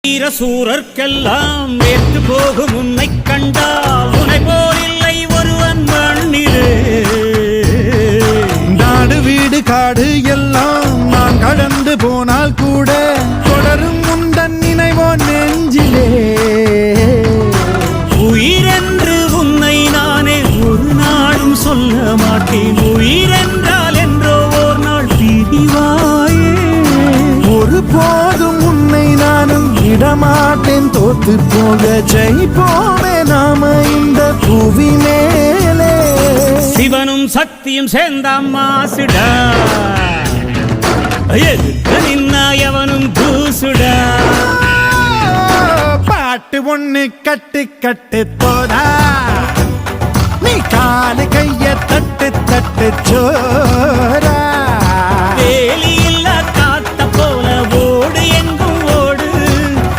வீரசூரர்க்கெல்லாம் வேற்று போகும் உன்னை கண்டால் உனை போல் இல்லை ஒருவன் மண்ணிலே. நாடு வீடு காடு எல்லாம் நான் கடந்து போனால் கூட தொடரும் உந்தன் நினைவோ நெஞ்சிலே. உயிரென்று உன்னை நானே ஒரு நாளும் சொல்ல மாட்டேன். உயிரென்றால் என்றோ ஓர் நாள் பிரிவாயே. ஒரு போதும் உன்னை நானும் விடமாட்டேன். தோத்து போக ஜெயிப்போமே நாம இந்த புவி மேலே. சிவனும் சக்தியும் சேர்ந்தாம் மாசுடா, எதிர்த்து நின்னா எவனும் தூசுடா. பாட்டு ஒண்ணு கட்டு கட்டு போடா, நீ காலு கைய தட்டு தட்டு சோரா.